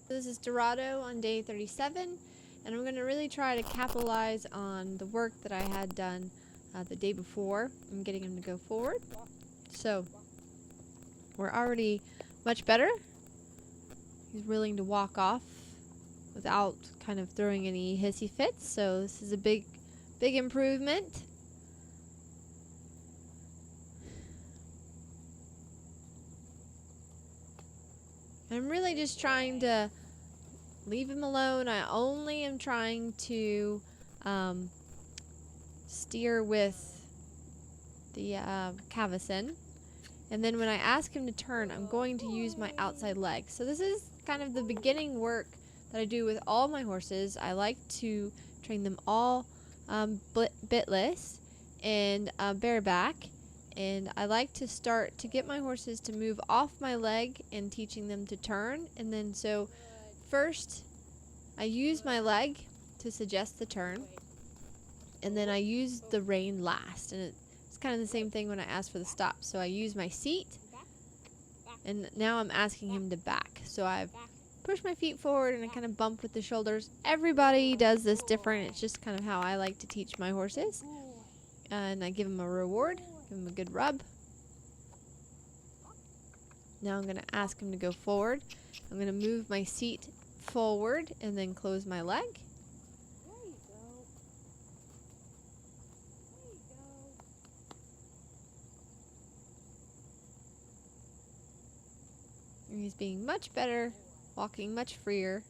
This is Dorado on day 37, and I'm going to really try to capitalize on the work that I had done the day before. I'm getting him to go forward. So, we're already much better. He's willing to walk off without kind of throwing any hissy fits, so this is a big improvement. I'm really just trying to leave him alone. I only am trying to steer with the cavesson. And then when I ask him to turn, I'm going to use my outside leg. So this is kind of the beginning work that I do with all my horses. I like to train them all bitless and bareback. And I like to start to get my horses to move off my leg and teaching them to turn. And then so first I use my leg to suggest the turn. And then I use the rein last. And it's kind of the same thing when I ask for the stop. So I use my seat. And now I'm asking him to back. So I push my feet forward and I kind of bump with the shoulders. Everybody does this different. It's just kind of how I like to teach my horses. And I give them a reward. Give him a good rub. Now I'm going to ask him to go forward. I'm going to move my seat forward and then close my leg. There you go. There you go. And he's being much better, walking much freer.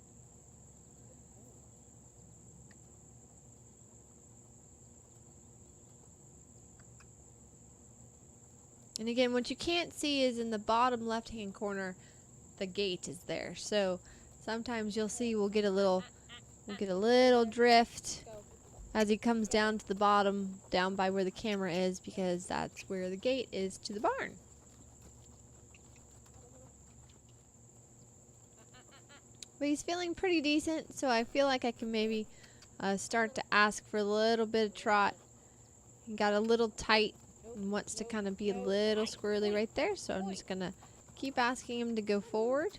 And again, what you can't see is in the bottom left-hand corner, the gate is there. So sometimes you'll see we'll get a little drift as he comes down to the bottom, down by where the camera is, because that's where the gate is to the barn. But he's feeling pretty decent, so I feel like I can maybe start to ask for a little bit of trot. He got a little tight and wants to kind of be a little squirrely right there, so I'm just gonna keep asking him to go forward.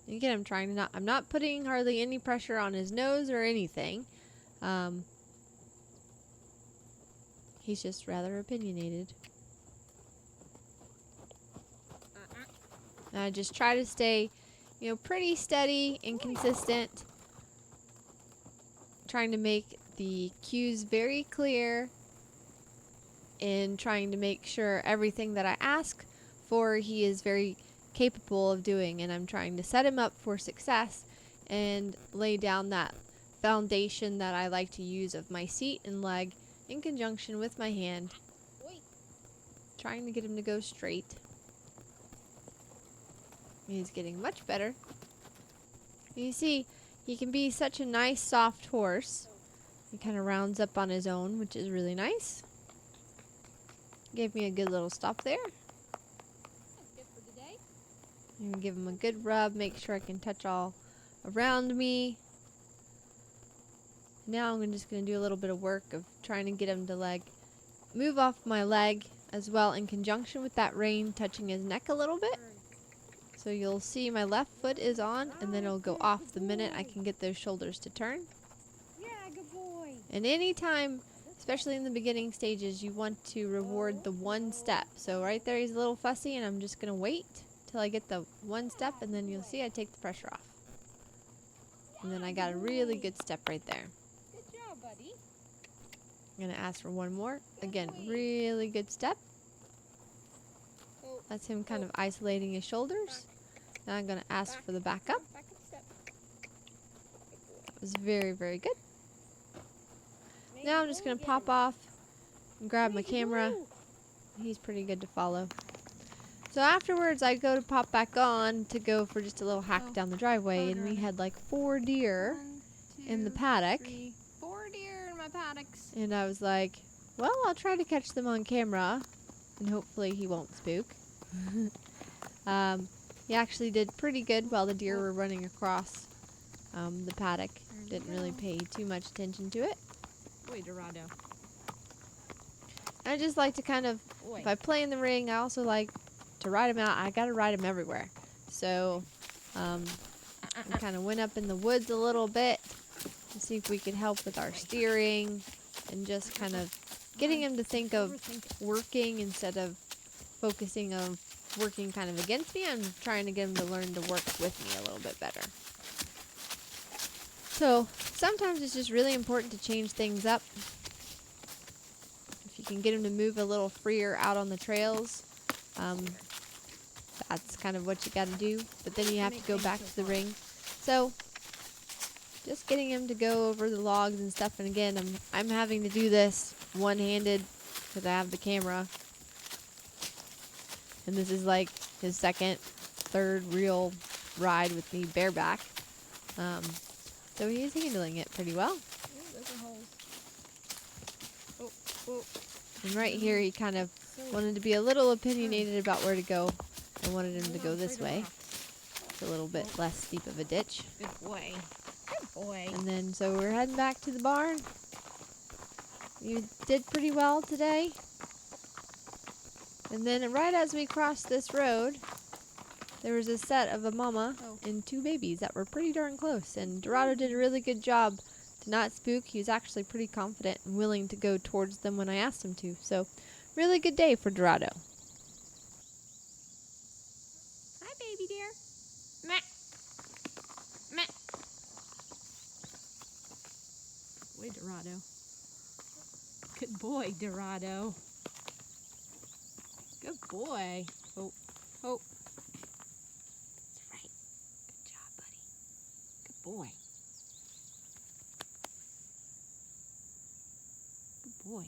And again, I'm not putting hardly any pressure on his nose or anything. He's just rather opinionated. And I just try to stay, pretty steady and consistent, trying to make the cues very clear and trying to make sure everything that I ask for he is very capable of doing, and I'm trying to set him up for success and lay down that foundation that I like to use of my seat and leg in conjunction with my hand, trying to get him to go straight. He's getting much better. You see, he can be such a nice soft horse. He kind of rounds up on his own, which is really nice. Gave me a good little stop there. That's good for today. I'm gonna give him a good rub, make sure I can touch all around me. Now I'm just going to do a little bit of work of trying to get him to move off my leg as well in conjunction with that rein touching his neck a little bit. So you'll see my left foot is on, and then it'll go off the minute I can get those shoulders to turn. Good boy. And anytime, especially in the beginning stages, you want to reward the one step. So right there he's a little fussy, and I'm just going to wait till I get the one step, and then you'll see I take the pressure off. And then I got a really good step right there. Good job, buddy. I'm going to ask for one more. Again, really good step. That's him kind of isolating his shoulders. Now I'm going to ask for the back up. Back up step. That was very, very good. Now I'm just going to pop off and grab my camera. He's pretty good to follow. So afterwards, I go to pop back on to go for just a little hack down the driveway, and we had 4 deer in the paddock. 4 deer in my paddocks. And I was like, well, I'll try to catch them on camera, and hopefully he won't spook. He actually did pretty good while the deer were running across the paddock. Didn't really pay too much attention to it. Wait, Dorado. I just like to kind of, if I play in the ring, I also like to ride him out, I got to ride him everywhere. So we kind of went up in the woods a little bit to see if we could help with our steering and just kind of getting him to think of working instead of focusing on working kind of against me. I'm trying to get him to learn to work with me a little bit better. So sometimes it's just really important to change things up. If you can get him to move a little freer out on the trails, that's kind of what you got to do. But then you have to go back to the ring. So just getting him to go over the logs and stuff. And again, I'm having to do this one-handed because I have the camera. And this is like his second, third real ride with me bareback. So he's handling it pretty well. And right here, he kind of wanted to be a little opinionated about where to go. I wanted him to go this way. It's a little bit less steep of a ditch. Good boy. Good boy. And then, so we're heading back to the barn. You did pretty well today. And then right as we crossed this road, there was a set of a mama and two babies that were pretty darn close. And Dorado did a really good job to not spook. He was actually pretty confident and willing to go towards them when I asked him to. So, really good day for Dorado. Hi, baby dear. Meh. Meh. Boy, Dorado. Good boy, Dorado. Good boy. Oh, oh. That's right. Good job, buddy. Good boy. Good boy.